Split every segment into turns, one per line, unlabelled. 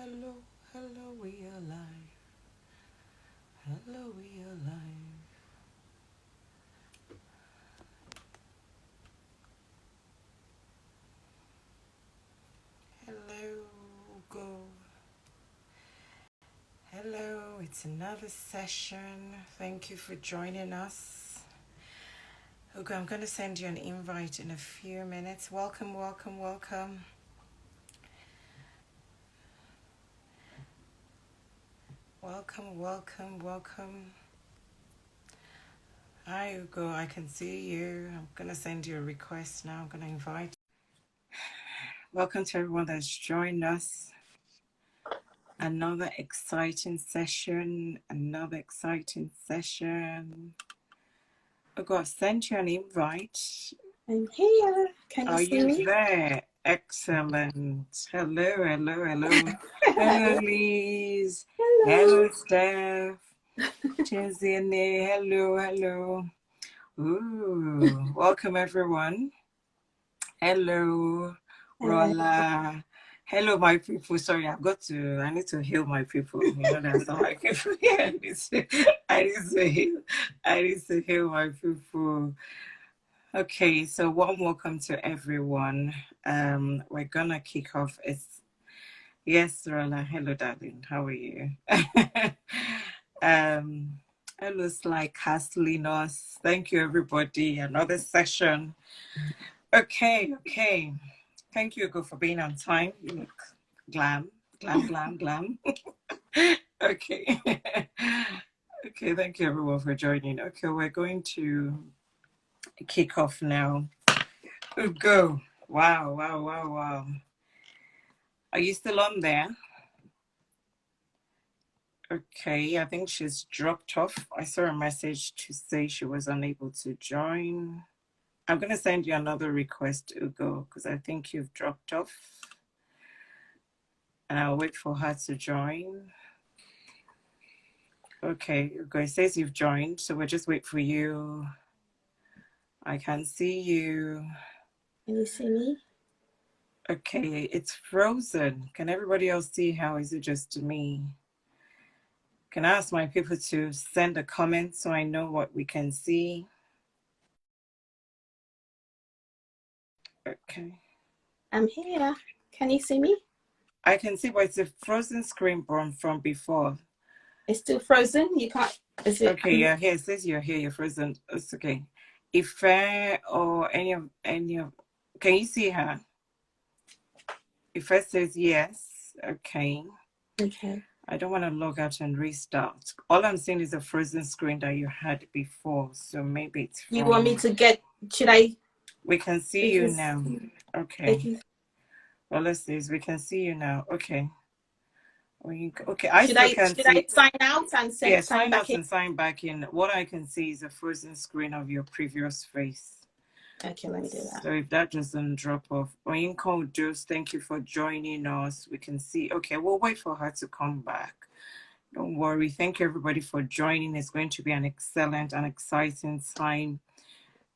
hello, hello, we are live. Hello, we are live. Hello, Go. Hello, it's another session. Thank you for joining us. Hugo, I'm going to send you an invite in a few minutes. Welcome, welcome, welcome. Welcome, welcome, welcome. Hi, Hugo, I can see you. I'm going to send you a request now. I'm going to invite. Welcome to everyone that's joined us. Another exciting session. Hugo, I've sent you an invite.
I'm here. Can you see me?
There? Excellent. Hello. Hello, Liz. Hello, Steph. Chizine. Hello. Ooh, welcome everyone. Hello, Rola. Hello, my people. Sorry, I need to heal my people. That's not my people. Yeah, I need to heal my people. Okay, so warm welcome to everyone. We're gonna kick off. Yes, Rola. Hello, darling. How are you? Hello, Sly Castlinos. Thank you, everybody. Another session. Okay. Thank you, Go, for being on time. You look glam. Okay. Okay, thank you, everyone, for joining. Okay, we're going to kick off now. Go. Wow. Are you still on there? Okay, I think she's dropped off. I saw a message to say she was unable to join. I'm going to send you another request, Ugo, because I think you've dropped off. And I'll wait for her to join. Okay, Ugo, it says you've joined, so we'll just wait for you. I can see you.
Can you see me?
Okay, it's frozen. Can everybody else see how? Is it just me? Can I ask my people to send a comment so I know what we can see? Okay.
I'm here. Can you see me?
I can see, but it's a frozen screen from before.
It's still frozen. You can't. Is it?
Okay, yeah, here it says you're here. You're frozen. It's okay. If or any of, can you see her? If it says yes, okay.
Okay.
I don't want to log out and restart. All I'm seeing is a frozen screen that you had before, so maybe it's from...
You want me to get? Should I?
We can see you now. Okay. Well, let's see. We can see you now. Okay. Okay.
Should I sign out and
sign
back
out
in?
and sign back in. What I can see is a frozen screen of your previous face.
Okay, let me do that.
So if that doesn't drop off, Oyinko Juice, thank you for joining us. We can see. Okay, we'll wait for her to come back. Don't worry. Thank you, everybody, for joining. It's going to be an excellent and exciting time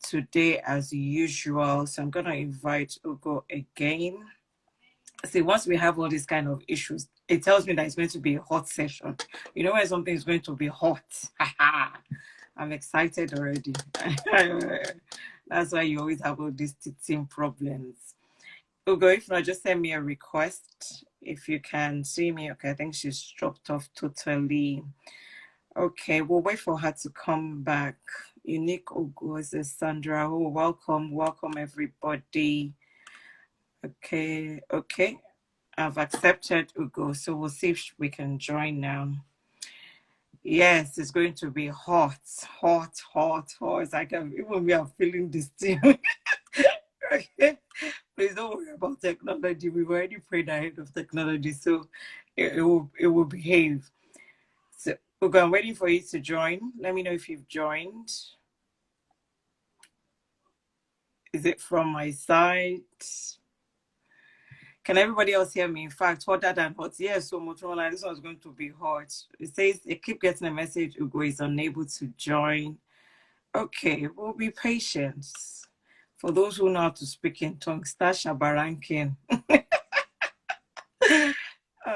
today, as usual. So I'm going to invite Ugo again. See, once we have all these kind of issues, it tells me that it's going to be a hot session. You know when something is going to be hot? I'm excited already. That's why you always have all these teething problems. Ugo, if not, just send me a request. If you can see me, okay, I think she's dropped off totally. Okay, we'll wait for her to come back. Unique Ugo is Sandra. Oh, welcome everybody. Okay. I've accepted Ugo, so we'll see if we can join now. Yes, it's going to be hot. It's like even we are feeling this thing. Okay. Please don't worry about technology. We've already prayed ahead of technology, so it will behave. So, Ugo, I'm waiting for you to join. Let me know if you've joined. Is it from my side? Can everybody else hear me? In fact, hotter than hot. Yes, so Motorola, this one's going to be hot. It says, I keep getting a message, Ugo is unable to join. Okay, we'll be patient. For those who know how to speak in tongues, start shabaranking.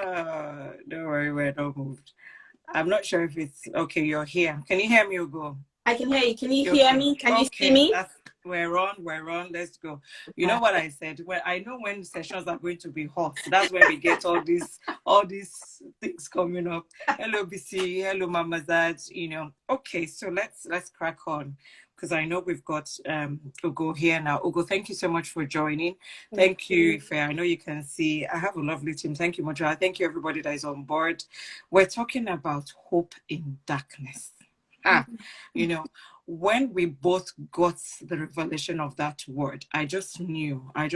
Don't worry, we're not moved. I'm not sure if it's okay. You're here. Can you hear me, Ugo?
I can hear you. Can you hear
Okay.
me? Can you see
Okay.
me?
We're on. Let's go. You know what I said? Well, I know when sessions are going to be hot. That's when we get all these things coming up. Hello, BC. Hello, Mama Zad. You know. Okay, so let's crack on, because I know we've got Ugo here now. Ugo, thank you so much for joining. Thank you, Ife. I know you can see I have a lovely team. Thank you, Mojo. Thank you, everybody that is on board. We're talking about hope in darkness. You know, when we both got the revelation of that word, I just knew that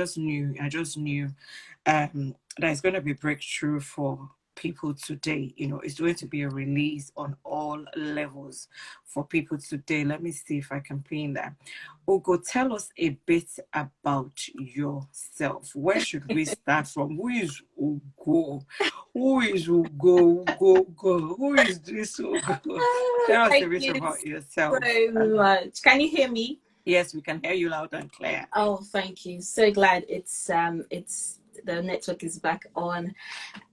it's going to be breakthrough for people today. You know, it's going to be a release on all levels for people today. Let me see if I can pin that. Ugo, tell us a bit about yourself. Where should we start from? Who is Ugo? Who is Ugo? Ugo? Who is this Ugo? Tell us a bit about yourself.
So much. Can you hear me?
Yes, we can hear you loud and clear.
Oh, thank you. So glad it's the network is back on,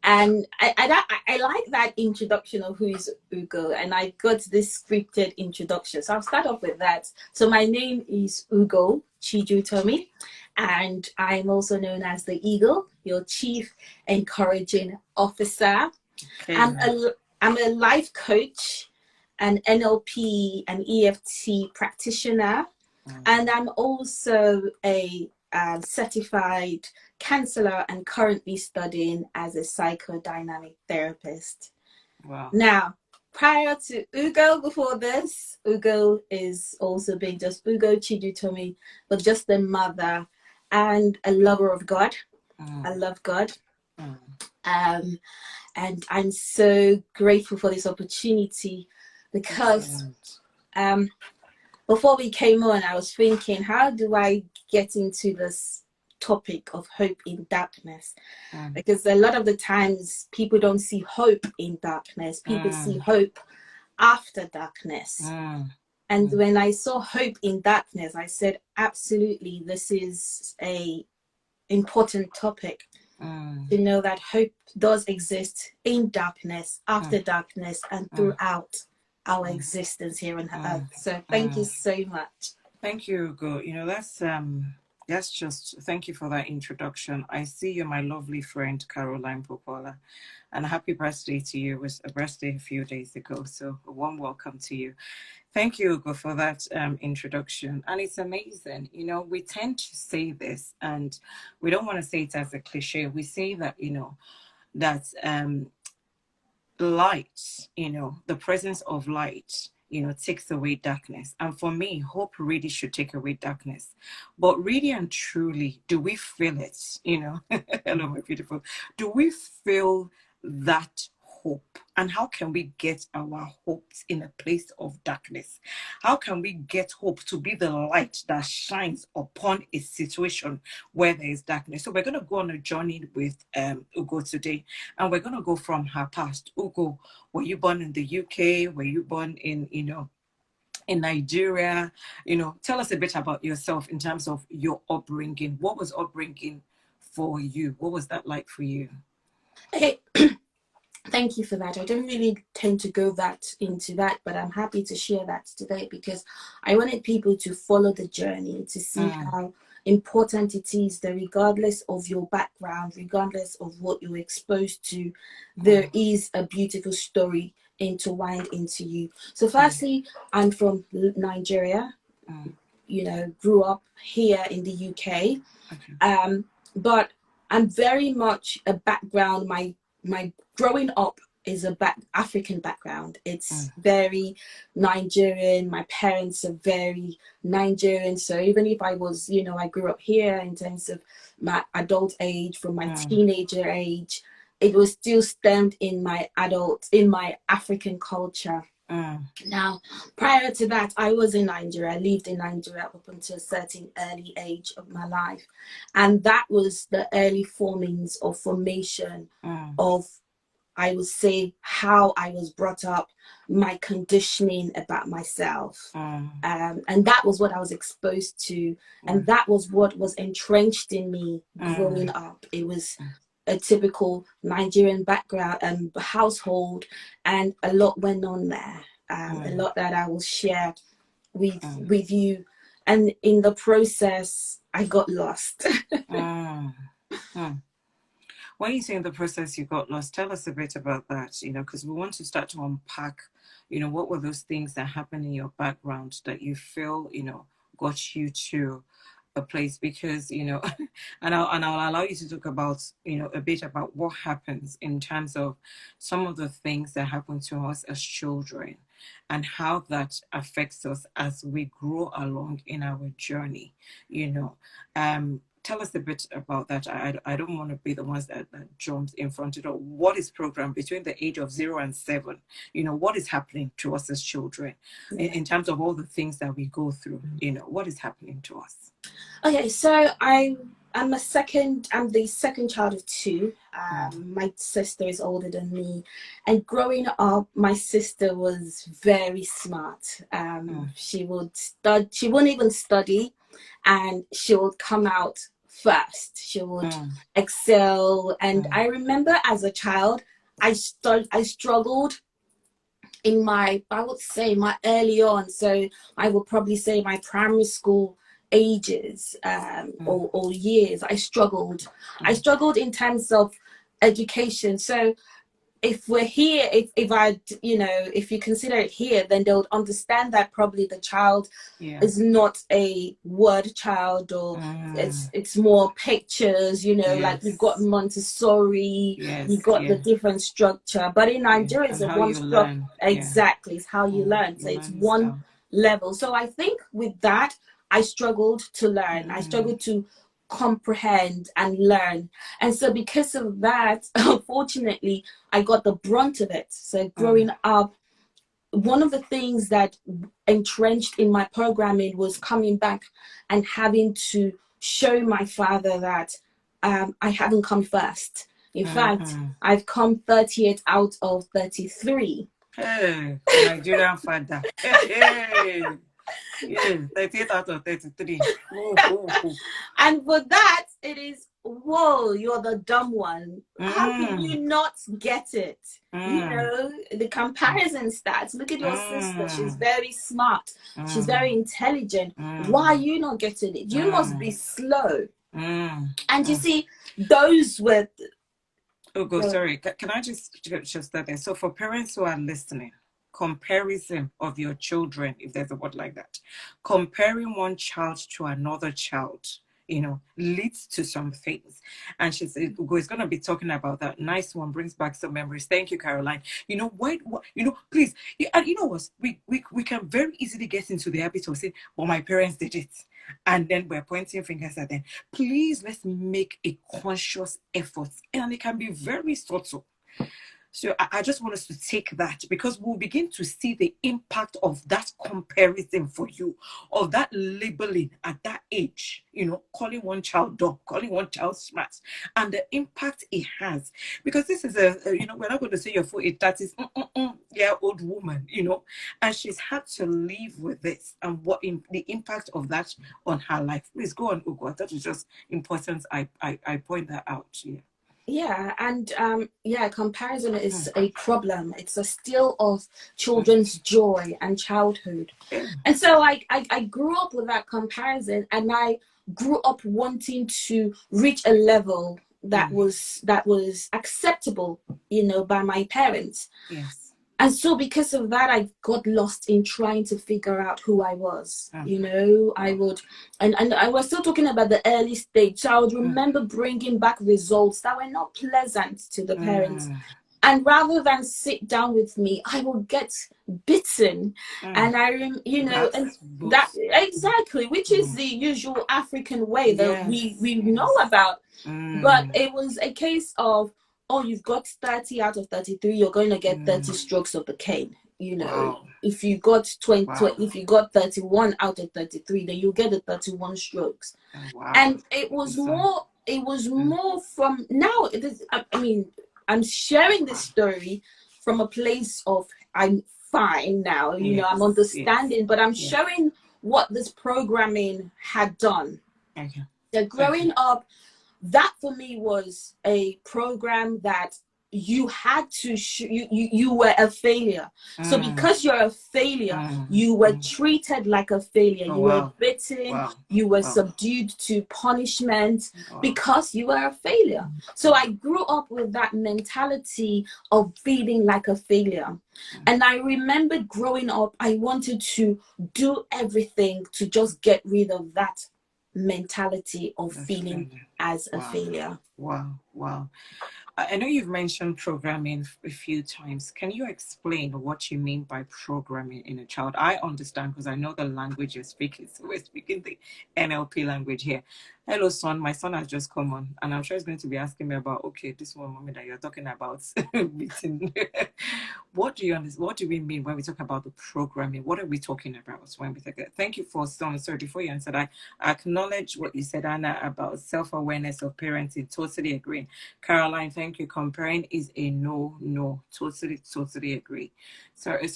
and I like that introduction of who is Ugo, and I got this scripted introduction, so I'll start off with that. So my name is Ugo CHIJIUTOMI, and I'm also known as the Eagle, your Chief Encouraging Officer.
Okay.
I'm a life coach, an NLP and EFT practitioner, and I'm also a certified counselor and currently studying as a psychodynamic therapist.
Wow.
Now, prior to Ugo, before this, Ugo is also being just Ugo CHIJIUTOMI, but just a mother and a lover of God. I love God. And I'm so grateful for this opportunity, because before we came on, I was thinking, how do I get into this topic of hope in darkness? Because a lot of the times people don't see hope in darkness. People see hope after darkness. And when I saw hope in darkness, I said, absolutely, this is a important topic. To know that hope does exist in darkness, after darkness, and throughout our existence here on earth. So thank you so much.
Thank you, Ugo. You know, that's just, thank you for that introduction. I see you, my lovely friend Caroline Popola, and a happy birthday to you. It was a birthday a few days ago, so a warm welcome to you. Thank you, Ugo, for that introduction. And it's amazing. You know, we tend to say this, and we don't want to say it as a cliche. We say that, you know, that light, you know, the presence of light, you know, takes away darkness. And for me, hope really should take away darkness. But really and truly, do we feel it? You know, hello, my beautiful. Do we feel that hope? And how can we get our hopes in a place of darkness? How can we get hope to be the light that shines upon a situation where there is darkness? So we're going to go on a journey with Ugo today, and we're going to go from her past. Ugo, were you born in the UK? Were you born in, you know, in Nigeria? You know, tell us a bit about yourself in terms of your upbringing. What was upbringing for you? What was that like for you?
Okay. Thank you for that. I don't really tend to go into that, but I'm happy to share that today, because I wanted people to follow the journey to see how important it is that regardless of your background, regardless of what you're exposed to, there is a beautiful story intertwined into you. So firstly, I'm from Nigeria, you know, grew up here in the UK, but I'm very much a background, my growing up is a African background. It's very Nigerian. My parents are very Nigerian. So even if I was, you know, I grew up here in terms of my adult age, from my teenager age, it was still stemmed in my African culture. Now, prior to that, I was in Nigeria. I lived in Nigeria up until a certain early age of my life. And that was the early formation of, I would say, how I was brought up, my conditioning about myself. And that was what I was exposed to. And that was what was entrenched in me growing up. It was a typical Nigerian background household, and a lot went on there. A lot that I will share with you, and in the process, I got lost.
When you say in the process you got lost, tell us a bit about that, because we want to start to unpack, what were those things that happened in your background that you feel, got you to a place, because, and I'll allow you to talk about, a bit about what happens in terms of some of the things that happen to us as children and how that affects us as we grow along in our journey, Tell us a bit about that. I don't want to be the ones that jumps in front of it. What is programmed between the age of 0 and 7? What is happening to us as children in terms of all the things that we go through? What is happening to us?
Okay, so I'm the second child of two. My sister is older than me, and growing up, my sister was very smart. She wouldn't even study, and she would come out first. She would excel. And I remember as a child, I struggled in I would say my early on. So I would probably say my primary school ages or years. I struggled in terms of education. So if we're here, if you consider it here, then they would understand that probably the child is not a word child, or it's more pictures, like you've got Montessori, you've got the different structure. But in Nigeria, it's a one structure. Exactly, it's how you learn. So it's one level. So I think with that, I struggled to learn. I struggled to comprehend and learn. And so because of that, unfortunately, I got the brunt of it. So growing up, one of the things that entrenched in my programming was coming back and having to show my father that I haven't come first. In fact, I've come 38 out of 33.
Hey, Nigerian father. Hey. Yeah, 38 out of 33.
And for that, it is, whoa, you're the dumb one. How can you not get it? The comparison stats. Look at your sister. She's very smart. She's very intelligent. Why are you not getting it? You must be slow. And you see, those were...
Ugo, sorry. Can I just start there? So for parents who are listening, comparison of your children, if there's a word like that, comparing one child to another child, leads to some things. And she said, Ugo is going to be talking about that. Nice one, brings back some memories. Thank you, Caroline. Please, and you know what, we can very easily get into the habit of saying, well, my parents did it, and then we're pointing fingers at them. Please, let's make a conscious effort, and it can be very subtle. So I just want us to take that, because we'll begin to see the impact of that comparison for you, of that labeling at that age, calling one child dumb, calling one child smart, and the impact it has. Because this is we're not going to say your full age, that is, old woman, and she's had to live with this and the impact of that on her life. Please go on, Ugo. That is just important. I point that out. Yeah.
Yeah, and comparison is a problem. It's a steal of children's joy and childhood. And so I grew up with that comparison, and I grew up wanting to reach a level that was acceptable, by my parents.
Yes.
And so because of that, I got lost in trying to figure out who I was. I would, and I was still talking about the early stage. So I would remember bringing back results that were not pleasant to the parents. And rather than sit down with me, I would get bitten. And that exactly, which is the usual African way that we know about. But it was a case of, oh, you've got 30 out of 33, you're going to get 30 strokes of the cane. If you got 20, if you got 31 out of 33, then you get the 31 strokes. And it was more from now. I'm sharing this story from a place of, I'm fine now, I'm understanding, but I'm showing what this programming had done. So growing up, that for me was a program that you had to you were a failure. So because you're a failure, you were treated like a failure.
Oh,
You were
wow.
beaten,
Wow.
you were
Wow.
subdued to punishment
Wow.
because you were a failure. So I grew up with that mentality of feeling like a failure. And I remembered growing up, I wanted to do everything to just get rid of that mentality of feeling as a failure.
Wow. Wow. I know you've mentioned programming a few times. Can you explain what you mean by programming in a child? I understand because I know the language you're speaking. So we're speaking the NLP language here. Hello, son. My son has just come on, and I'm sure he's going to be asking me about, okay, this one moment that you're talking about meeting. What do you understand? What do we mean when we talk about the programming? What are we talking about when we talk? Thank you for some. Sorry, before you answered, I acknowledge what you said, Anna, about self-awareness of parenting. Totally agree. Caroline, thank you. Comparing is a no. Totally agree. Sorry,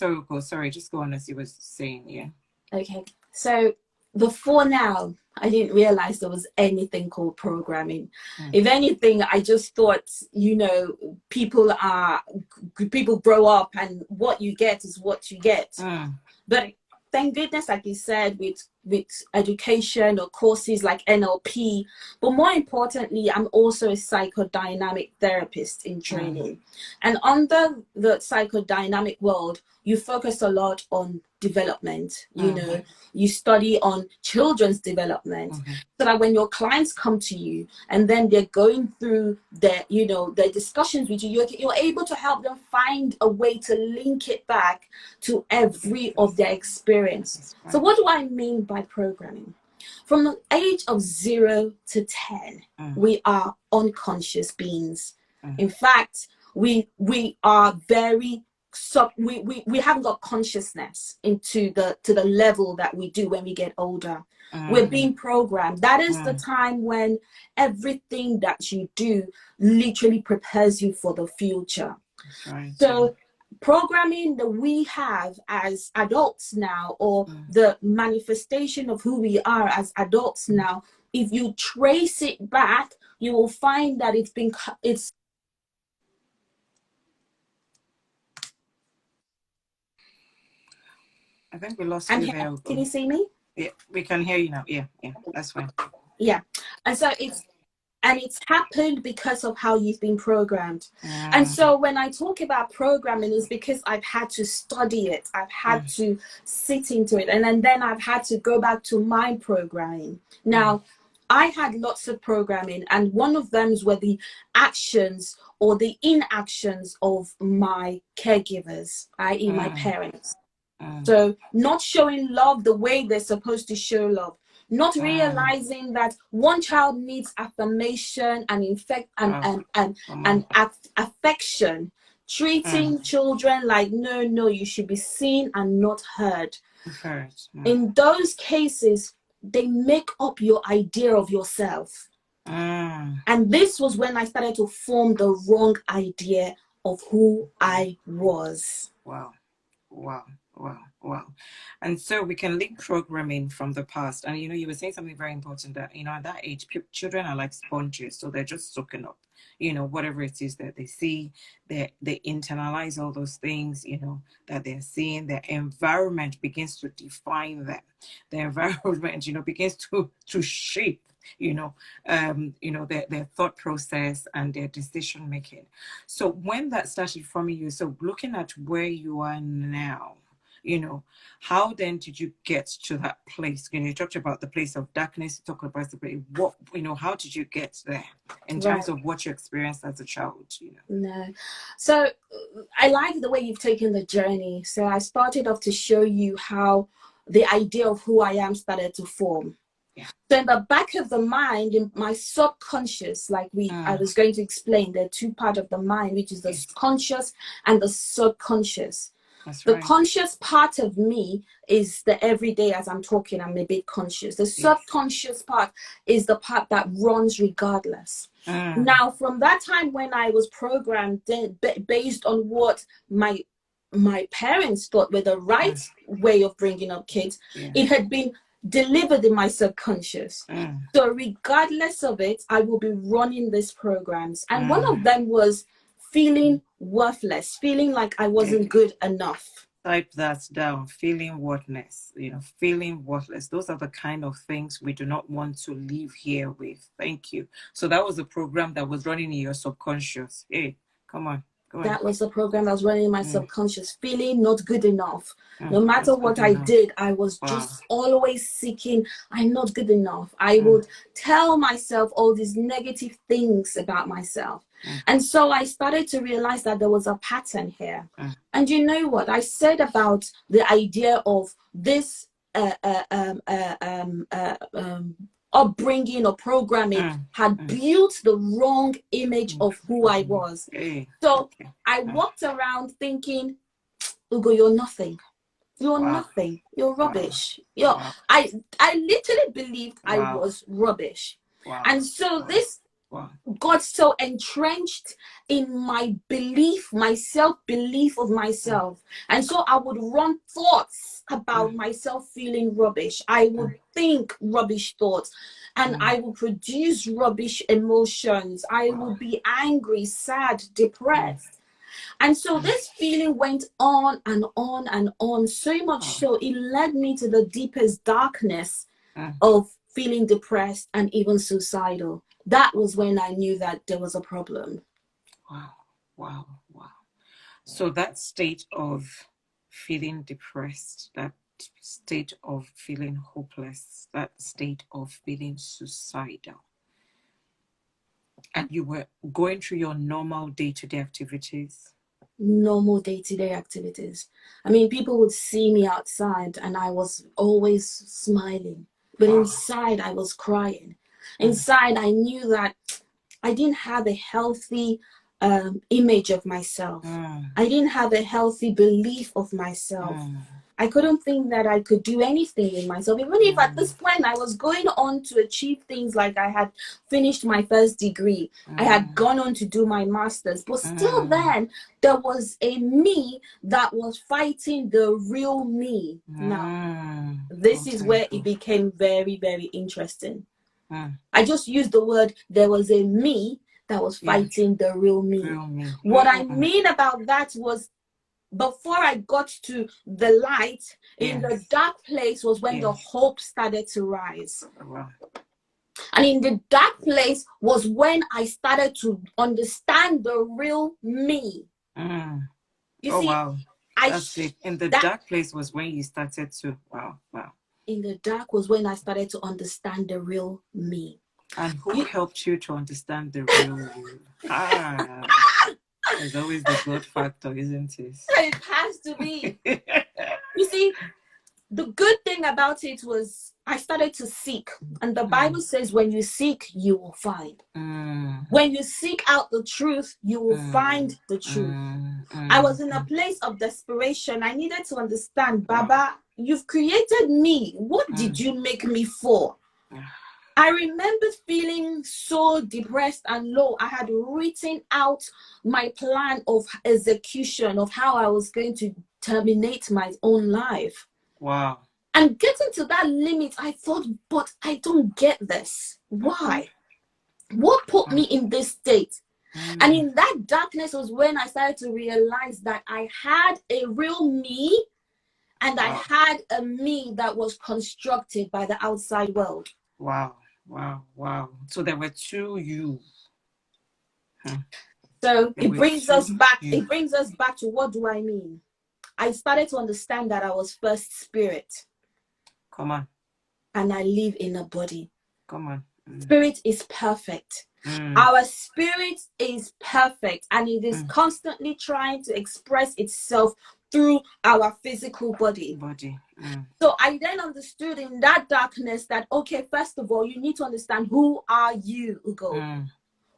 just go on as you were saying, yeah.
Okay. So before now, I didn't realize there was anything called programming. If anything, I just thought, people grow up and what you get is what you get. But thank goodness, like you said, with education or courses like NLP, but more importantly, I'm also a psychodynamic therapist in training. And under the psychodynamic world, you focus a lot on development. You study on children's development, so that when your clients come to you and then they're going through their discussions with you, you're able to help them find a way to link it back to every of their experience. So what do I mean by programming? From the age of 0 to 10, we are unconscious beings. In fact, we are very we haven't got consciousness to the level that we do when we get older. We're being programmed. That is the time when everything that you do literally prepares you for the future. So programming that we have as adults now, or the manifestation of who we are as adults now, if you trace it back, you will find that it's
I think we lost you there.
Can you see me?
Yeah, we can hear you now. Yeah, that's fine.
Yeah. And so it's happened because of how you've been programmed. And so when I talk about programming, it's because I've had to study it. I've had to sit into it. And then I've had to go back to my programming. Now, I had lots of programming, and one of them were the actions or the inactions of my caregivers, i.e. my parents. So not showing love the way they're supposed to show love. Not realizing that one child needs affirmation and affection. Treating children like, no, you should be seen and not heard. In those cases, they make up your idea of yourself. And this was when I started to form the wrong idea of who I was.
Wow. And so we can link programming from the past. And, you were saying something very important that, at that age, children are like sponges. So they're just soaking up, whatever it is that they see, they internalize all those things, that they're seeing. Their environment begins to define them. Their environment, begins to shape their thought process and their decision making. So when that started forming you, so looking at where you are now, how then did you get to that place? You talked about the place of darkness, you talked about the place, how did you get there in terms of what you experienced as a child?
No. So I like the way you've taken the journey. So I started off to show you how the idea of who I am started to form. So in the back of the mind, in my subconscious, I was going to explain, there are two parts of the mind, which is the conscious and the subconscious. The conscious part of me is the everyday, as I'm talking, I'm a bit conscious. The subconscious part is the part that runs regardless. Now, from that time when I was programmed based on what my parents thought were the right way of bringing up kids, it had been delivered in my subconscious.
Mm.
So regardless of it, I will be running these programs. And one
Mm.
of them was feeling worthless, feeling like I wasn't good enough.
Type that down. Feeling worthless, feeling worthless. Those are the kind of things we do not want to live here with. Thank you. So that was a program that was running in your subconscious. Hey, come on. Go on.
That was the program that was running in my subconscious, feeling not good enough. No matter
Not
what
good
I
enough.
did, I was
Wow.
just always seeking, I'm not good enough. I would tell myself all these negative things about myself. And so I started to realize that there was a pattern here. And you know what? I said about the idea of this upbringing or programming had built the wrong image of who I was. So I walked around thinking, Ugo, you're nothing. You're nothing. You're rubbish. I literally believed I was rubbish. And so this got so entrenched in my belief, my self-belief of myself. And so I would run thoughts about myself feeling rubbish. I would think rubbish thoughts, and I would produce rubbish emotions. I would be angry, sad, depressed. And so this feeling went on and on and on, so much so it led me to the deepest darkness of feeling depressed and even suicidal. That was when I knew that there was a problem.
Wow. So that state of feeling depressed, that state of feeling hopeless, that state of feeling suicidal, and you were going through your normal day-to-day activities.
Normal day-to-day activities. I mean, people would see me outside and I was always smiling, but inside I was crying. Inside I knew that I didn't have a healthy image of myself. I didn't have a healthy belief of myself. I couldn't think that I could do anything in myself, even if at this point I was going on to achieve things, like I had finished my first degree, I had gone on to do my master's, but still then there was a me that was fighting the real me. Now, this is where it became very, very interesting. I just used the word, there was a me that was fighting the real me. What I mean about that was, before I got to the light, in the dark place was when the hope started to rise. And in the dark place was when I started to understand the real me. You see,
in the dark place was when you started to,
in the dark was when I started to understand the real me.
And who helped you to understand the real you? There's always the God factor, isn't it?
It has to be. You see, the good thing about it was I started to seek. And the Bible says when you seek, you will find. When you seek out the truth, you will find the truth. I was in a place of desperation. I needed to understand, Baba, you've created me. What did you make me for? I remember feeling so depressed and low. I had written out my plan of execution of how I was going to terminate my own life.
Wow.
And getting to that limit, I thought, but I don't get this. Why? What put me in this state? And in that darkness was when I started to realize that I had a real me, and I had a me that was constructed by the outside world.
Wow. So there were two you.
So it brings us back. It brings us back to, what do I mean? I started to understand that I was first spirit.
Come on.
And I live in a body.
Come on.
Spirit is perfect. Our spirit is perfect, and it is constantly trying to express itself through our physical body. So I then understood in that darkness that, okay, first of all, you need to understand, who are you, Ugo?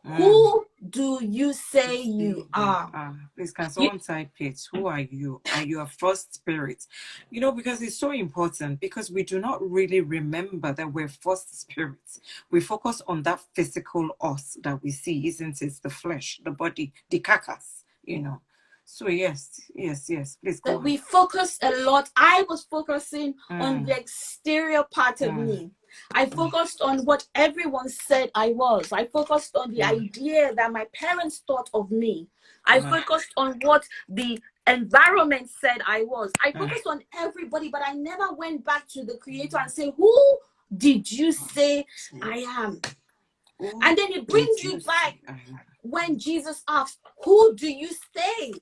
Who do you say you are?
Please, can someone type it? Who are you? Are you a first spirit? Because it's so important, because we do not really remember that we're first spirits. We focus on that physical us that we see, isn't it? The flesh, the body, the carcass, So yes, please go
That
on.
we focus a lot. I was focusing on the exterior part of me. I focused on what everyone said I was. I focused on the idea that my parents thought of me. I focused on what the environment said I was. I focused on everybody, but I never went back to the Creator and say, who did you say I am? And then it brings you back when Jesus asked, who do you say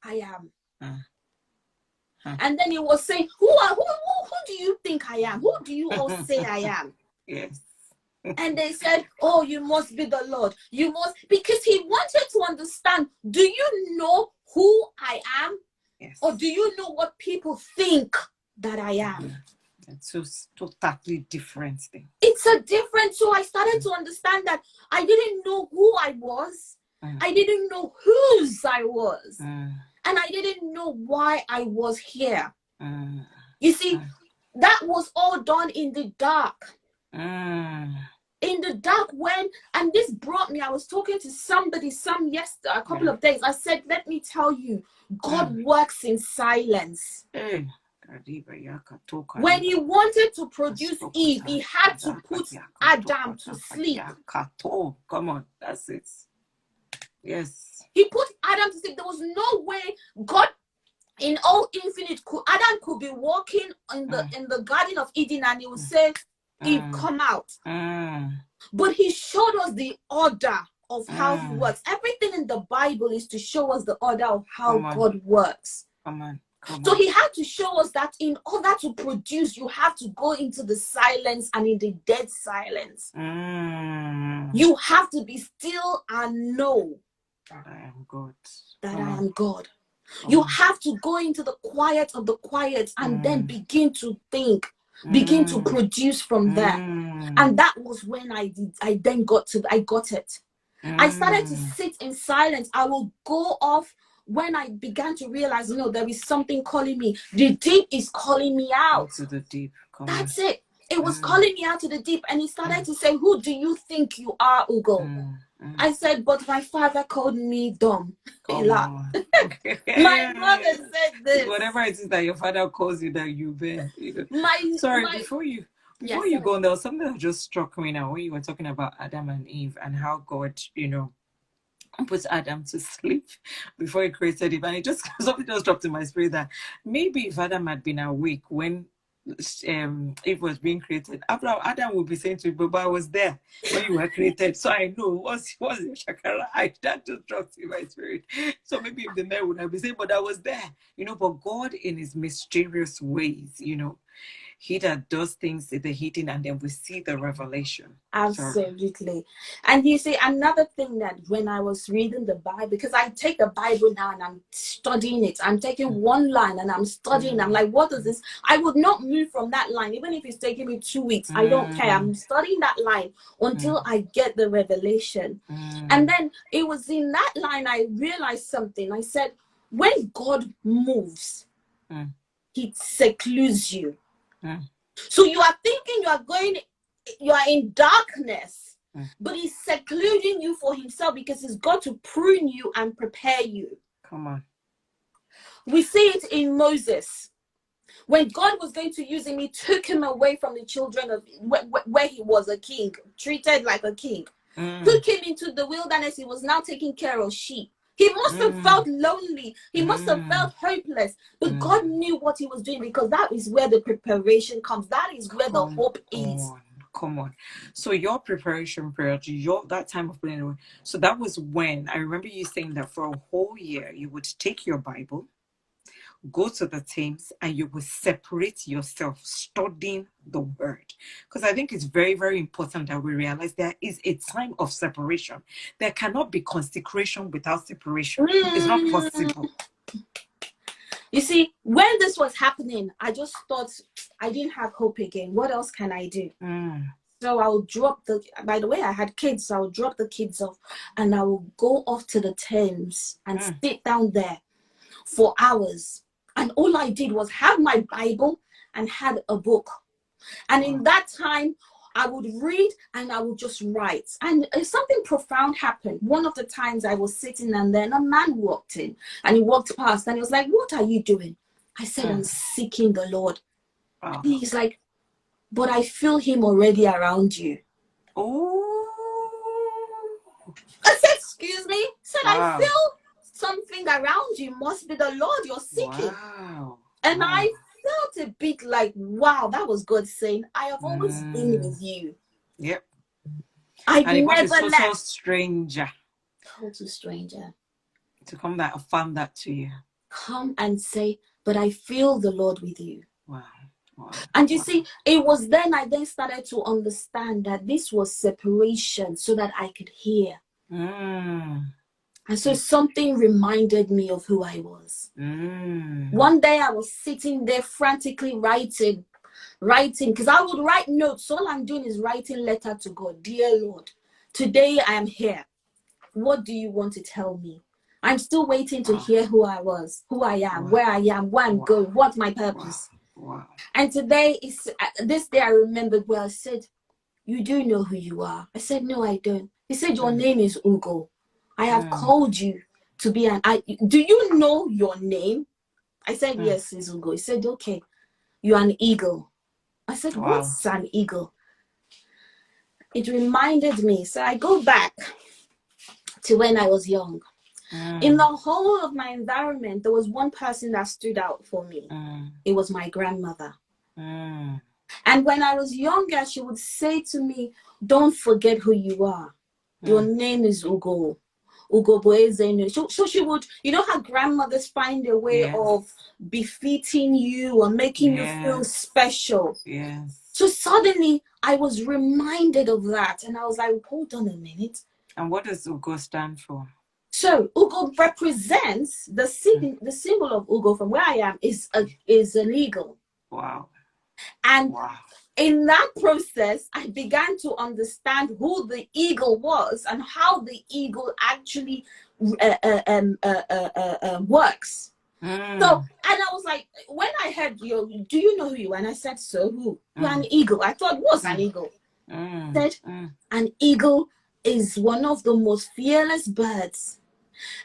I am? And then he was saying, who do you think I am? Who do you all say I am?
Yes.
And they said, oh, you must be the Lord. You must, because he wanted to understand, do you know who I am?
Yes.
Or do you know what people think that I am?
It's a totally different thing.
It's a different, so I started to understand that I didn't know who I was. I didn't know whose I was. And I didn't know why I was here. You see, that was all done in the dark. In the dark and this brought me, I was talking to somebody a couple of days. I said, let me tell you, God works in silence. When he wanted to produce Eve, he had to put Adam to sleep.
Come on, that's it. Yes.
He put Adam to sleep. There was no way God, in all infinite, Adam could be walking in the Garden of Eden and he would say, Eve, come out. But he showed us the order of how he works. Everything in the Bible is to show us the order of how God works. So he had to show us that in order to produce, you have to go into the silence, and in the dead silence, you have to be still and know
that I am God.
That I am God. You have to go into the quiet of the quiet and then begin to think, begin to produce from there. And that was when I got it. I started to sit in silence. I will go off when I began to realize, there is something calling me. The deep is calling me out.
To the deep.
That's it. It was calling me out to the deep. And he started to say, who do you think you are, Ugo? I said, but my father called me dumb. He laughed. My mother said this.
Whatever it is that your father calls you, that you bear. Before you go on, there was something that just struck me now when you were talking about Adam and Eve and how God, put Adam to sleep before he created Eve. And something just dropped in my spirit that maybe if Adam had been awake when Eve was being created, after Adam would be saying to you, but I was there when you were created, so I know what's your shakara. That just dropped in my spirit. So maybe if the man would have been saying, but I was there, but God in his mysterious ways, he that does things in the hidden, and then we see the revelation.
Absolutely. And you see, another thing that when I was reading the Bible, because I take the Bible now and I'm studying it, I'm taking one line and I'm studying. I'm like, what is this? I would not move from that line, even if it's taking me 2 weeks. I don't care. I'm studying that line until I get the revelation. And then it was in that line I realized something. I said, when God moves, he secludes you. So you are thinking you are in darkness, but he's secluding you for himself because he's got to prune you and prepare you.
Come on.
We see it in Moses. When God was going to use him, he took him away from the children of where he was a king, treated like a king. Took him into the wilderness. He was now taking care of sheep. He must have felt lonely. He must have felt hopeless. But God knew what he was doing, because that is where the preparation comes. That is where the hope is.
Come on. So your preparation period, that time of putting away. So that was when I remember you saying that for a whole year you would take your Bible, go to the Thames, and you will separate yourself studying the word. Because I think it's very, very important that we realize there is a time of separation. There cannot be consecration without separation. It's not possible.
You see, when this was happening, I just thought I didn't have hope again. What else can I do? So I'll by the way, I had kids, so I'll drop the kids off and I will go off to the Thames and sit down there for hours. And all I did was have my Bible and had a book. And in that time, I would read and I would just write. And something profound happened. One of the times I was sitting and then a man walked in and he walked past and he was like, "What are you doing?" I said, "I'm seeking the Lord."
Wow.
And he's like, "But I feel him already around you."
Oh.
I said, "Excuse me?" He said,
Wow.
"I feel something around you. Must be the Lord you're seeking."
Wow.
And
Wow.
I felt a bit like, wow, that was God saying, "I have always been with you."
Yep.
I've
And it was a
never
total
left.
stranger.
Total stranger.
To come that affirm that to you.
Come and say, "But I feel the Lord with you."
Wow. Wow.
And you see, it was then I then started to understand that this was separation so that I could hear. And so something reminded me of who I was. One day I was sitting there frantically writing, because I would write notes. All I'm doing is writing letter to God. "Dear Lord, today I am here. What do you want to tell me?" I'm still waiting to hear who I was, who I am, where I am, where I'm going, what's my purpose.
Wow.
And today, this day I remembered where I said, "You do know who you are." I said, "No, I don't." He said, "Your name is UGO. I have called you to be do you know your name?" I said, "Yes, it's UGO." He said, "Okay, you're an eagle." I said, "What's an eagle?" It reminded me. So I go back to when I was young. In the whole of my environment, there was one person that stood out for me. It was my grandmother. And when I was younger, she would say to me, "Don't forget who you are. Your name is UGO. UGO Boezene." So she would, you know how grandmothers find a way of befitting you or making you feel special. So suddenly I was reminded of that. And I was like, hold on a minute.
And what does UGO stand for?
So UGO represents the symbol of UGO from where I am is an eagle.
Wow.
And in that process, I began to understand who the eagle was and how the eagle actually works. So, and I was like, when I heard you, "Do you know who you are?" And I said, "So who?" "You're an eagle." I thought, what's an eagle? Said, an eagle is one of the most fearless birds.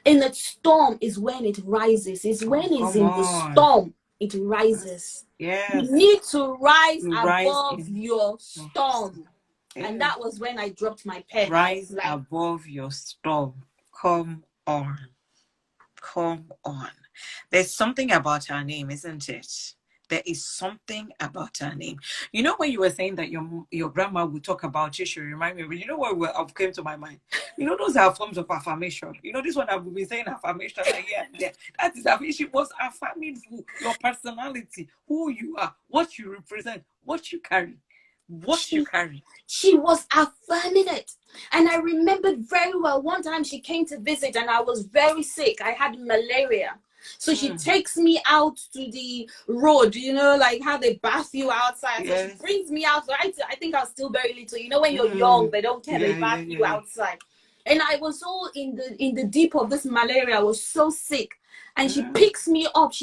In a storm is when it rises. It's when it's in the storm, it rises. You need to rise above your storm. And that was when I dropped my pen.
Rise above your storm. Come on. Come on. There's something about her name, isn't it? There is something about her name. You know, when you were saying that your grandma would talk about you, she remind me of, you know what came to my mind? You know, those are forms of affirmation. You know, this one I've been saying affirmation. That is affirmation. She was affirming your personality, who you are, what you represent, what you carry. She
was affirming it. And I remembered very well one time she came to visit and I was very sick. I had malaria. So she takes me out to the road, you know, like how they bath you outside. So she brings me out. I think I was still very little. You know, when you're young, they don't care. They bath you outside. And I was all in the deep of this malaria. I was so sick. And she picks me up.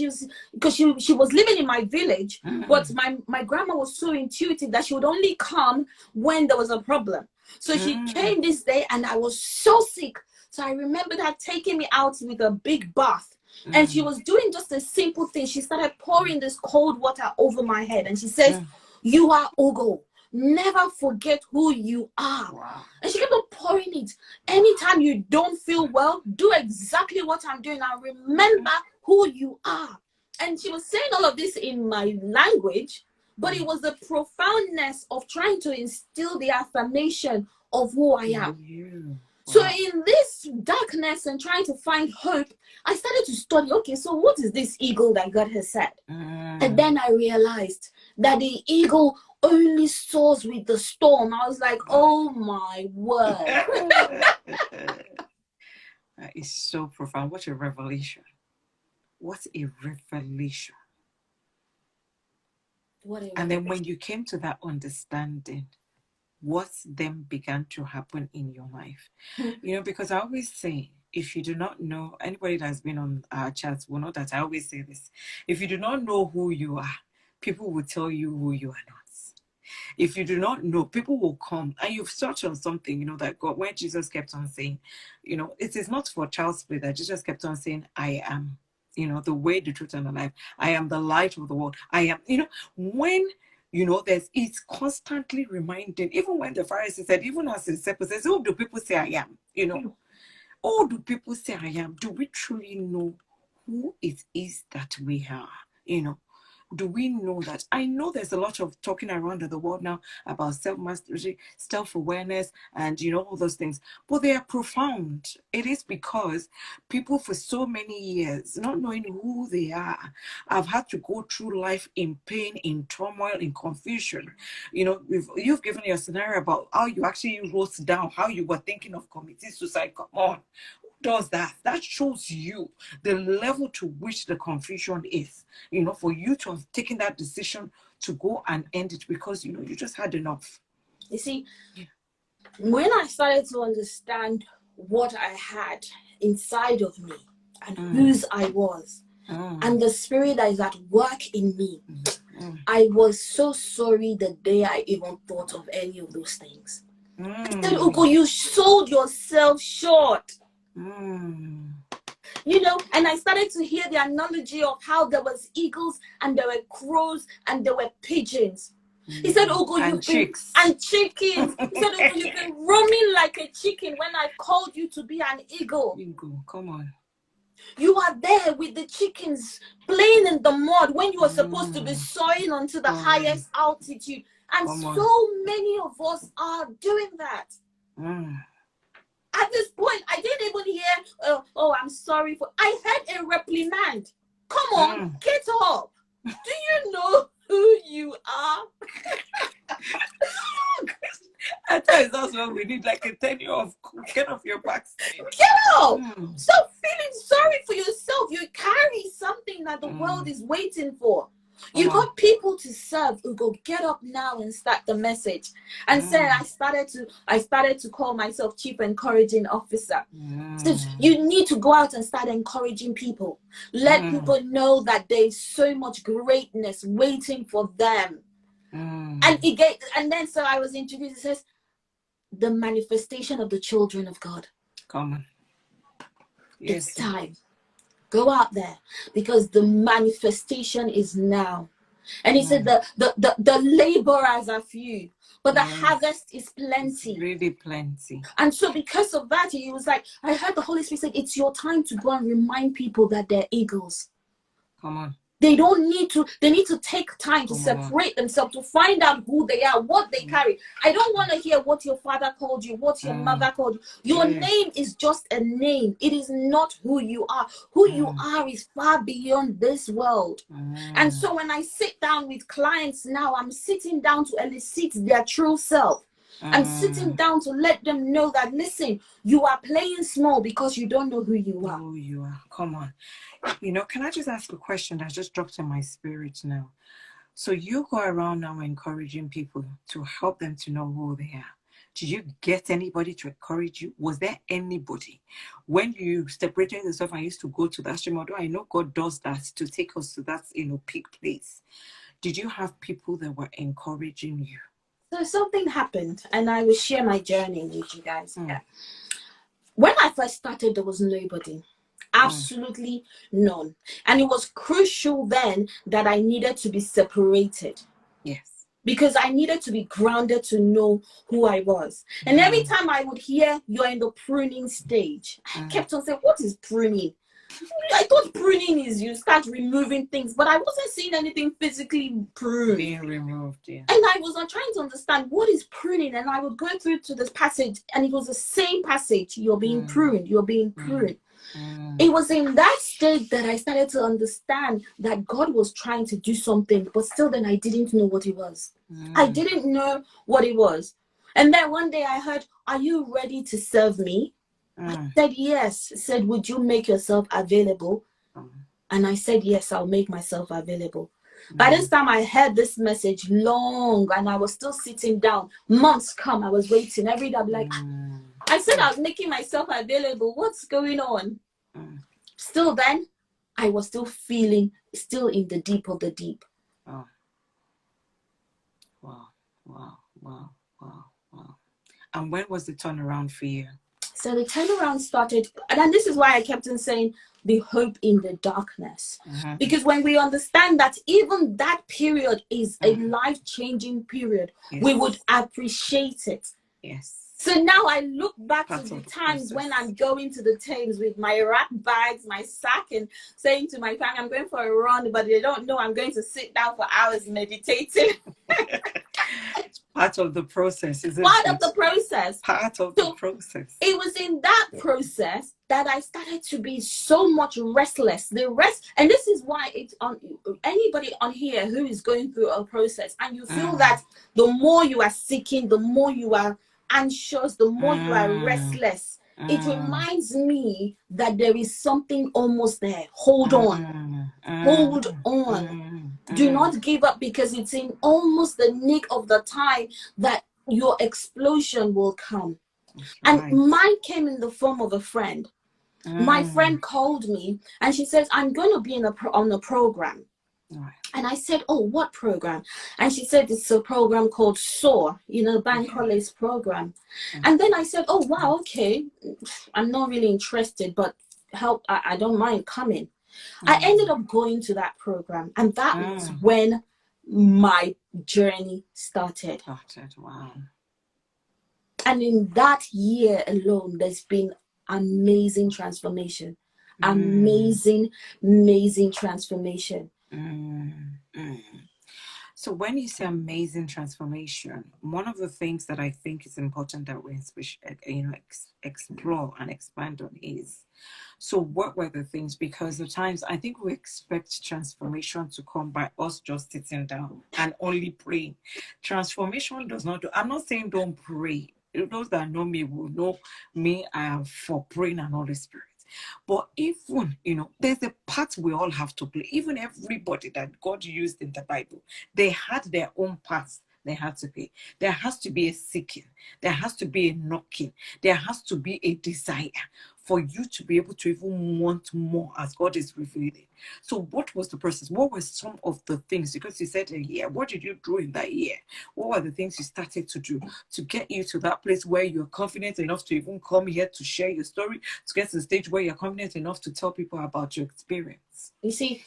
Because she was living in my village, but my grandma was so intuitive that she would only come when there was a problem. So she came this day and I was so sick. So I remembered her taking me out with a big bath. And she was doing just a simple thing. She started pouring this cold water over my head. And she says, "You are UGO. Never forget who you are."
Wow.
And she kept on pouring it. Anytime you don't feel well, do exactly what I'm doing. Now remember who you are. And she was saying all of this in my language, but it was the profoundness of trying to instill the affirmation of who I am. So in this darkness and trying to find hope, I started to study, okay, so what is this eagle that God has said? And then I realized that the eagle only soars with the storm. I was like, oh my word.
That is so profound. What a revelation. What a revelation. And then when you came to that understanding, what then began to happen in your life? You know, because I always say, if you do not know, anybody that's been on our chats will know that I always say this. If you do not know who you are, people will tell you who you are not. If you do not know, people will come. And you've touched on something, you know, that God, when Jesus kept on saying, you know, it is not for child's play that Jesus kept on saying, I am, you know, the way, the truth, and the life. I am the light of the world. I am, you know, when, you know, it's constantly reminding, even when the Pharisees said, even as the disciples says, who do people say I am? You know, who do people say I am? Do we truly know who it is that we are? You know, do we know that? I know there's a lot of talking around in the world now about self-mastery, self-awareness, and, you know, all those things, but they are profound. It is because people for so many years, not knowing who they are, have had to go through life in pain, in turmoil, in confusion. You know, you've given your scenario about how you actually wrote down how you were thinking of committing suicide. Come on, does that? That shows you the level to which the confusion is, you know, for you to have taken that decision to go and end it because, you know, you just had enough.
You see, when I started to understand what I had inside of me and whose I was, and the spirit that is at work in me, I was so sorry the day I even thought of any of those things. I said, Ugo, you sold yourself short. You know, and I started to hear the analogy of how there was eagles and there were crows and there were pigeons. He said, Ugo, and chickens. He said, Ugo, you've been roaming like a chicken when I called you to be an eagle.
Eagle, come on.
You are there with the chickens playing in the mud when you were supposed to be soaring onto the highest altitude. And so many of us are doing that. At this point, I didn't even hear, oh, I'm sorry for. I heard a reprimand. Come on, get up. Do you know who you are?
I thought that's what we need, like a 10-year of get off your backside.
Get up. Stop feeling sorry for yourself. You carry something that the world is waiting for. You got people to serve who go get up now and start the message. And so I started to call myself Chief Encouraging Officer. So you need to go out and start encouraging people. Let people know that there's so much greatness waiting for them. And then so I was introduced. It says the manifestation of the children of God. Come on. Yes. It's time. Go out there because the manifestation is now. And he said the laborers are few, but the harvest is plenty. It's
really plenty.
And so because of that, he was like, I heard the Holy Spirit say, it's your time to go and remind people that they're eagles.
Come on.
They need to take time to separate themselves, to find out who they are, what they carry. I don't want to hear what your father called you, what your mother called you. Your name is just a name. It is not who you are. Who you are is far beyond this world. And so when I sit down with clients now, I'm sitting down to elicit their true self. I'm sitting down to let them know that, listen, you are playing small because you don't know who you are.
Who you are. Come on. You know, can I just ask a question that just dropped in my spirit now? So you go around now encouraging people to help them to know who they are. Did you get anybody to encourage you? Was there anybody when you separated yourself and used to go to that stream? Although I know God does that to take us to that, you know, peak place. Did you have people that were encouraging you?
So something happened, and I will share my journey with you guys. When I first started, there was nobody. Absolutely none. And it was crucial then that I needed to be separated.
Yes.
Because I needed to be grounded to know who I was. And every time I would hear you're in the pruning stage, I kept on saying, what is pruning? I thought pruning is you start removing things, but I wasn't seeing anything physically pruned.
Being removed, yeah.
And I was trying to understand what is pruning, and I would go through to this passage, and it was the same passage. You're being pruned. You're being pruned. It was in that stage that I started to understand that God was trying to do something, but still then I didn't know what it was. I didn't know what it was. And then one day I heard, are you ready to serve me? I said, yes. He said, would you make yourself available? And I said, yes, I'll make myself available. By this time, I heard this message long, and I was still sitting down. Months come, I was waiting. Every day, I'd be like, I said I was making myself available. What's going on? Still then, I was still feeling, still in the deep of the deep.
Oh. Wow. Wow, wow, wow, wow. And when was the turnaround for you?
So the turnaround started, and then this is why I kept on saying the hope in the darkness. Because when we understand that even that period is a life-changing period, we would
Yes.
appreciate it.
Yes.
So now I look back to
Part
the
of the
times when
process.
I'm going to the Thames with my wrap bags, my sack, and saying to my family, I'm going for a run, but they don't know I'm going to sit down for hours meditating.
It's part of the process, isn't
Part of
it?
the process.
Part of the
So
process.
it was in that process that I started to be so much restless. The rest, and this is why it's on anybody on here who is going through a process, and you feel that the more you are seeking, the more you are anxious, the more you are restless. It reminds me that there is something almost there. Hold on. Hold on. Do not give up, because it's in almost the nick of the time that your explosion will come. And
Right.
mine came in the form of a friend. My friend called me and she says, I'm going to be on a program.
Right.
And I said, oh, what program? And she said, it's a program called SOAR, bank holidays program. And then I said, oh, wow, okay. I'm not really interested, but help, I don't mind coming. I ended up going to that program. And that was when my journey started.
Wow.
And in that year alone, there's been amazing transformation. Amazing transformation.
So when you say amazing transformation, one of the things that I think is important that we explore and expand on is, so what were the things? Because at times I think we expect transformation to come by us just sitting down and only praying. Transformation does not do. I'm not saying don't pray. Those that know me will know me. I am for praying and Holy Spirit. But even, there's a part we all have to play. Even everybody that God used in the Bible, they had their own parts they had to play. There has to be a seeking. There has to be a knocking. There has to be a desire for you to be able to even want more as God is revealing. So what was the process? What were some of the things? Because you said a year. What did you do in that year? What were the things you started to do to get you to that place where you're confident enough to even come here to share your story, to get to the stage where you're confident enough to tell people about your experience?
You see,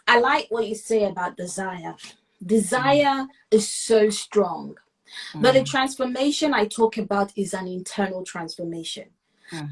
I like what you say about desire. Desire is so strong. But the transformation I talk about is an internal transformation.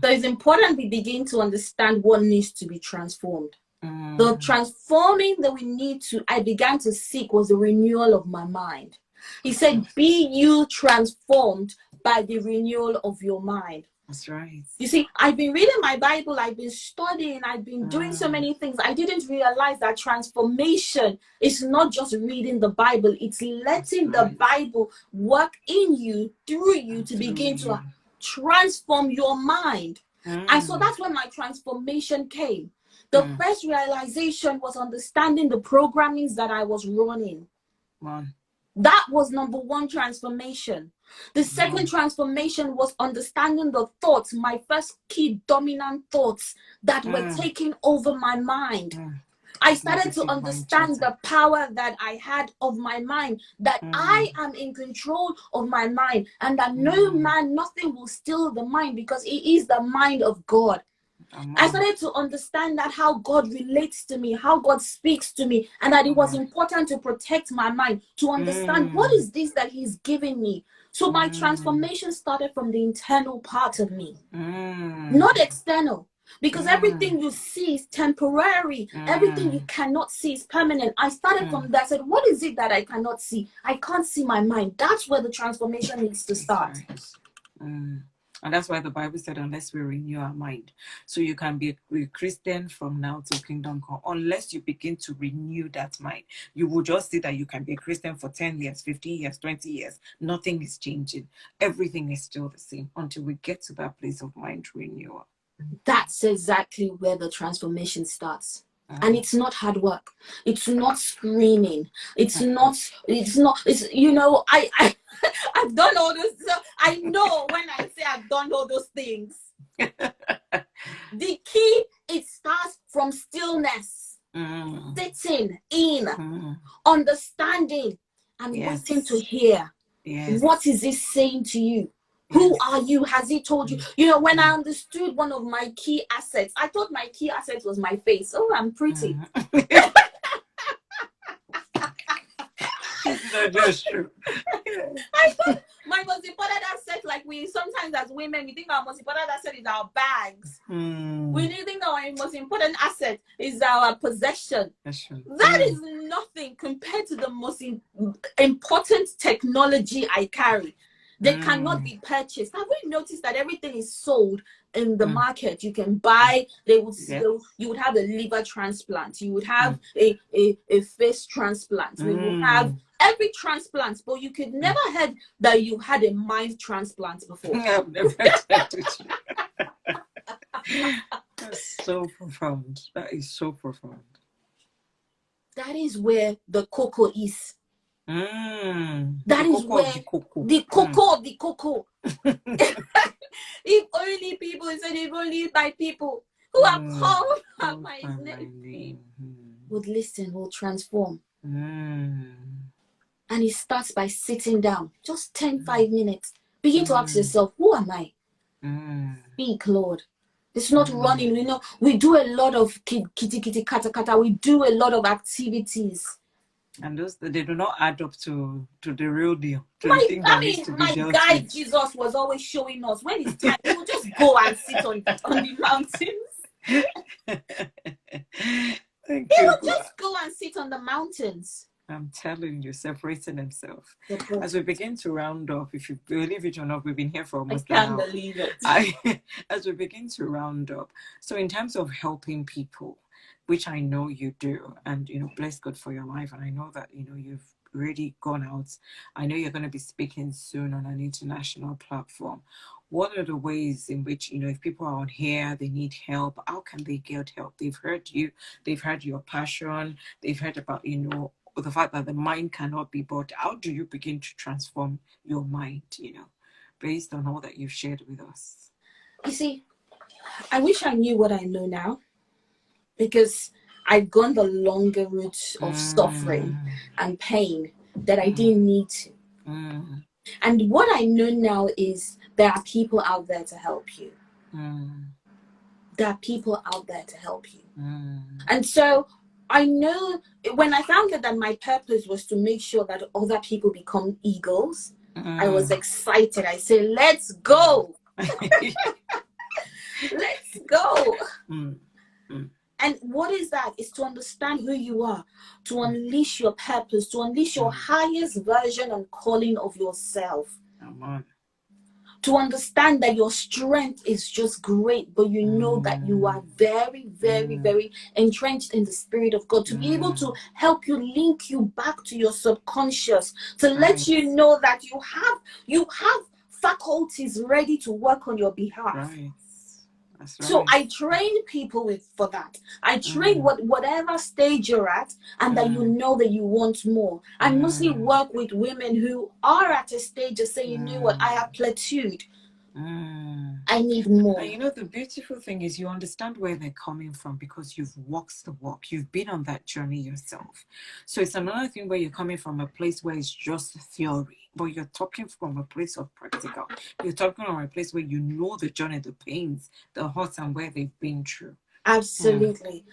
So it's important we begin to understand what needs to be transformed. The transforming that I began to seek was the renewal of my mind. He said, be you transformed by the renewal of your mind.
That's right.
You see, I've been reading my Bible, I've been studying, I've been doing so many things. I didn't realize that transformation is not just reading the Bible, it's letting the Bible work in you, through you, to begin to transform your mind. And so that's when my transformation came. The first realization was understanding the programmings that I was running. That was number one transformation. The second transformation was understanding the thoughts, my first key dominant thoughts that were taking over my mind. I started to understand the power that I had of my mind, that I am in control of my mind, and that no man, nothing will steal the mind, because it is the mind of God. I started to understand that how God relates to me, how God speaks to me, and that it was important to protect my mind, to understand what is this that He's giving me. So my transformation started from the internal part of me, not external. Because everything you see is temporary. Everything you cannot see is permanent. I started from that. I said, what is it that I cannot see? I can't see my mind. That's where the transformation needs to start.
And that's why the Bible said, unless we renew our mind. So you can be a Christian from now till kingdom come. Unless you begin to renew that mind, you will just see that you can be a Christian for 10 years, 15 years, 20 years. Nothing is changing. Everything is still the same until we get to that place of mind renewal.
That's exactly where the transformation starts. And it's not hard work. It's not screaming. It's I've done all those. So I know when I say I've done all those things. The key, it starts from stillness, sitting in, understanding, and wanting to hear.
Yes.
What is it saying to you? Who are you? Has he told you? You know, when I understood one of my key assets, I thought my key asset was my face. Oh, I'm pretty.
That's just true.
I thought my most important asset, like we sometimes as women, we think our most important asset is our bags. We think our most important asset is our possession. That is nothing compared to the most important technology I carry. They cannot be purchased. Have we noticed that everything is sold in the market? You can buy. You would have a liver transplant. You would have a face transplant. We would have every transplant, but you could never heard that you had a mind transplant before.
I've never heard it. That's so profound. That is so profound.
That is where the cocoa is. That is where the cocoa of the cocoa. If only people said, if only my people who are called by my name would listen, will transform. And it starts by sitting down, just 5 minutes. Begin to ask yourself, who am I? Speak, Lord. It's not running. We know we do a lot of kitty kata kata. We do a lot of activities.
And those, they do not add up to the real deal.
My guide Jesus was always showing us when it's time, we will just go and sit on the mountains. He will just go and sit on the mountains.
I'm telling you, separating himself. As we begin to round off, if you believe it or not, we've been here for almost an hour.
I can't believe it.
As we begin to round up, so in terms of helping people, which I know you do, and bless God for your life, and I know that you've already gone out. I know you're going to be speaking soon on an international platform. What are the ways in which, if people are on here, they need help, how can they get help? They've heard you, they've heard your passion, they've heard about, the fact that the mind cannot be bought. How do you begin to transform your mind, based on all that you've shared with us?
You see, I wish I knew what I know now, because I've gone the longer route of suffering and pain that I didn't need to. And what I know now is there are people out there to help you. There are people out there to help you. And so I know when I found out that my purpose was to make sure that other people become eagles, I was excited. I said, let's go. Let's go. And what is that? It's to understand who you are, to unleash your purpose, to unleash your highest version and calling of yourself. To understand that your strength is just great, but you know that you are very, very, very entrenched in the Spirit of God. To be able to help you, link you back to your subconscious, to let you know that you have faculties ready to work on your behalf. That's right. So I train people for that. I train whatever stage you're at, and that you know that you want more. I mostly work with women who are at a stage of saying, you know what, I have plateaued. I need more.
And the beautiful thing is you understand where they're coming from because you've walked the walk. You've been on that journey yourself. So it's another thing where you're coming from a place where it's just theory, but you're talking from a place of practical. You're talking from a place where you know the journey, the pains, the hurts, and where they've been through.
Absolutely.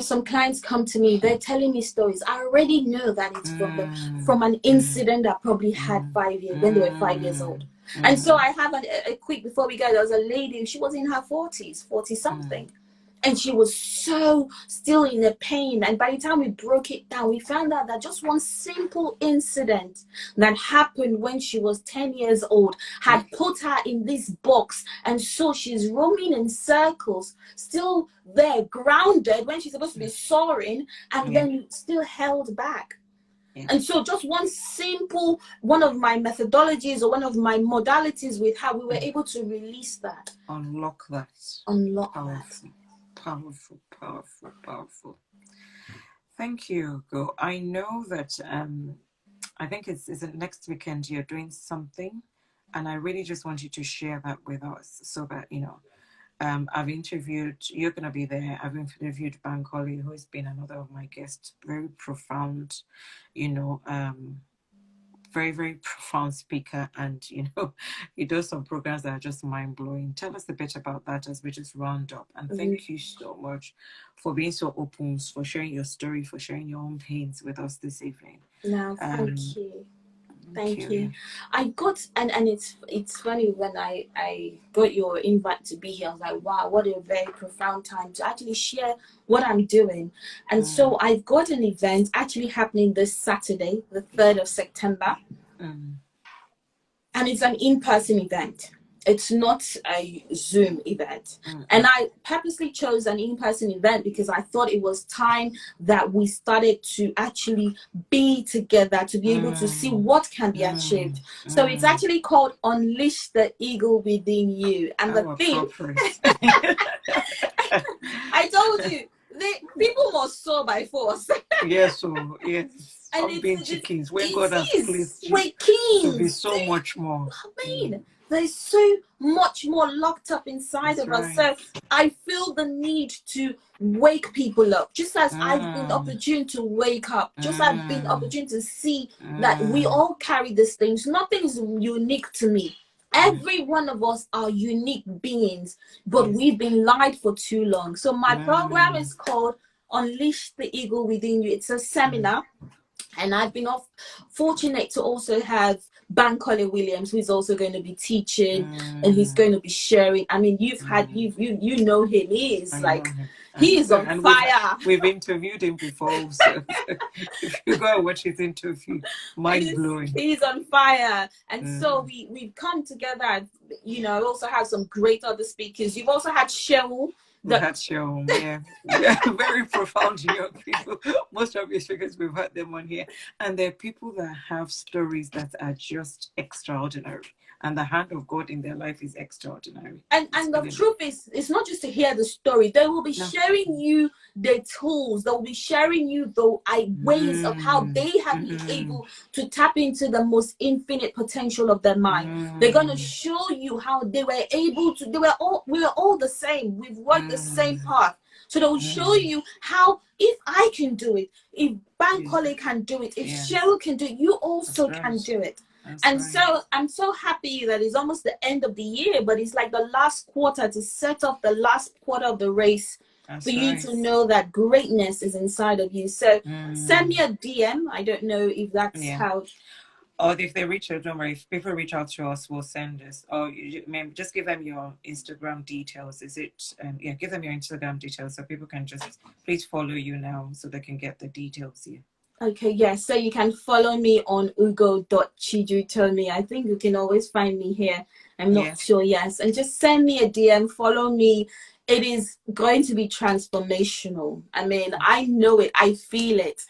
Some clients come to me, they're telling me stories. I already know that it's from an incident that probably had 5 years, when they were 5 years old. And so I have a quick, before we go, there was a lady, she was in her 40s, 40 something. And she was so still in the pain. And by the time we broke it down, we found out that just one simple incident that happened when she was 10 years old had put her in this box. And so she's roaming in circles, still there, grounded when she's supposed to be soaring, and then still held back. And so just one of my methodologies or one of my modalities with her, we were able to release that.
Unlock that. Powerful. Thank you, Go. I know that I think it's next weekend you're doing something, and I really just want you to share that with us so that I've interviewed, you're going to be there. I've interviewed Bankole, who has been another of my guests. Very profound, very, very profound speaker, and he does some programs that are just mind-blowing. Tell us a bit about that as we just round up, and thank you so much for being so open, for sharing your story, for sharing your own pains with us this evening.
No, thank you. Thank you. I got, and it's funny, when I got your invite to be here, I was like, wow, what a very profound time to actually share what I'm doing. And so I've got an event actually happening this Saturday, the 3rd of September. And it's an in-person event. It's not a Zoom event. And I purposely chose an in-person event because I thought it was time that we started to actually be together, to be able to see what can be achieved. So it's actually called Unleash the Eagle Within You. And the theme, I told you, people must sow by force.
Yes, yes. And it's being chickens. When God has placed you to be so much more.
I mean, there's so much more locked up inside of us. So I feel the need to wake people up, just as I've been opportune to wake up, just as I've been opportune to see that we all carry these things. Nothing is unique to me. Every one of us are unique beings, but we've been lied for too long. So my program is called Unleash the Eagle Within You. It's a seminar. And I've been fortunate to also have Bankole Williams, who's also going to be teaching, and he's going to be sharing. I mean, you know him. He is he is on fire.
We've interviewed him before, so if you go and watch his interview, mind blowing.
He's on fire, and so we've come together. Also have some great other speakers. You've also had Cheryl.
That's your very profound young people. Most of your speakers, we've had them on here, and they're people that have stories that are just extraordinary, and the hand of God in their life is extraordinary.
And the truth is, it's not just to hear the story. They will be sharing you the tools. They will be sharing you the ways of how they have been able to tap into the most infinite potential of their mind. They're going to show you how they were able to. We were all the same. We've worked the same path. So they will show you how, if I can do it, if Bankole can do it, if Cheryl can do it, you also can do it. So I'm so happy that it's almost the end of the year, but it's like the last quarter to set off the last quarter of the race for you to know that greatness is inside of you. So send me a DM. I don't know if that's how.
Or if they reach out, don't worry. If people reach out to us, we'll send us. Or just give them your Instagram details. Is it? Give them your Instagram details so people can just please follow you now so they can get the details here.
Okay, yes. So you can follow me on ugo.CHIJIUTOMI. I think you can always find me here. I'm not sure. Yes. And just send me a DM, follow me. It is going to be transformational. I mean, I know it. I feel it.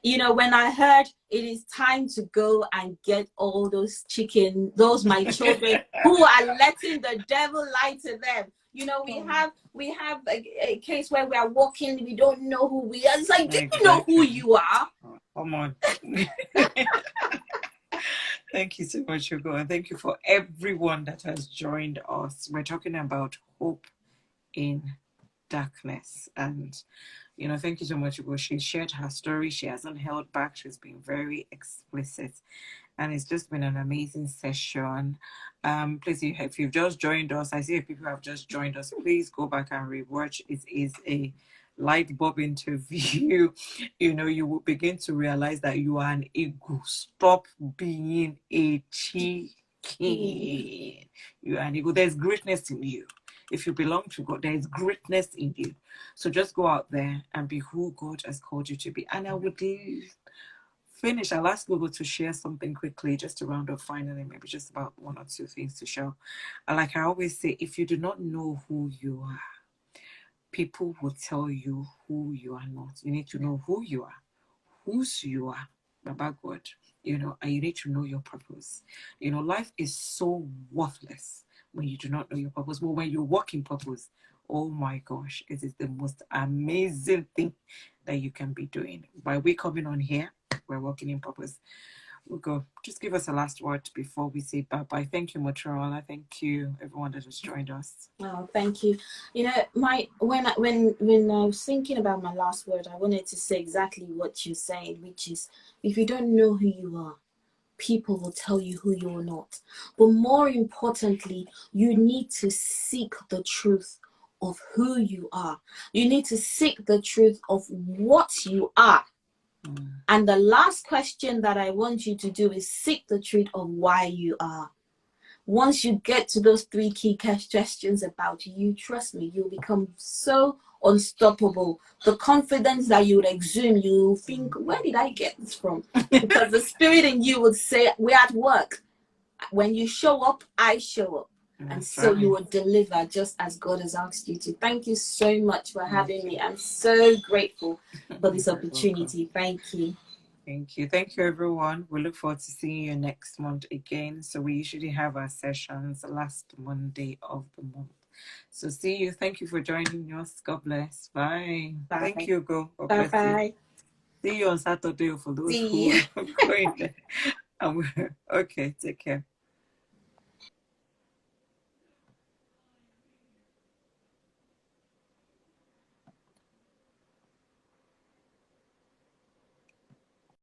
When I heard it is time to go and get all those my children who are letting the devil lie to them. We have a case where we are walking, we don't know who we are. It's like, do you know who you are?
Come on. Thank you so much, Hugo, and thank you for everyone that has joined us. We're talking about hope in darkness, and thank you so much, Hugo. She shared her story. She hasn't held back. She's been very explicit, and it's just been an amazing session. Please, if you've just joined us, I see people have just joined us. Please go back and rewatch. It is a light bulb interview. You will begin to realize that you are an eagle. Stop being a chicken. You are an eagle. There's greatness in you. If you belong to God, there is greatness in you. So just go out there and be who God has called you to be. And I would finish. I'll ask Google to share something quickly, just to round up finally, maybe just about one or two things to show. And like I always say, if you do not know who you are, people will tell you who you are not. You need to know who you are, whose you are about God, and you need to know your purpose. Life is so worthless when you do not know your purpose. But when you walk in purpose, oh my gosh, it is the most amazing thing that you can be doing. By we coming on here, we're walking in purpose. Ugo, just give us a last word before we say bye-bye. Thank you, Motorola. Thank you, everyone that has joined us.
Oh, thank you. When I was thinking about my last word, I wanted to say exactly what you're saying, which is, if you don't know who you are, people will tell you who you're not. But more importantly, you need to seek the truth of who you are. You need to seek the truth of what you are. And the last question that I want you to do is seek the truth of why you are. Once you get to those 3 key questions about you, trust me, you'll become so unstoppable. The confidence that you would exude, you think, where did I get this from? Because the spirit in you would say, we're at work. When you show up, I show up. And so you will deliver just as God has asked you to. Thank you so much for having me. I'm so grateful for this opportunity. Thank you.
Thank you. Thank you, everyone. We look forward to seeing you next month again. So we usually have our sessions last Monday of the month. So see you. Thank you for joining us. God bless. Bye.
Bye.
Thank you, Go. God
Bye.
bless
Bye.
you. See you on Saturday for those
See
who are going there. Okay, take care.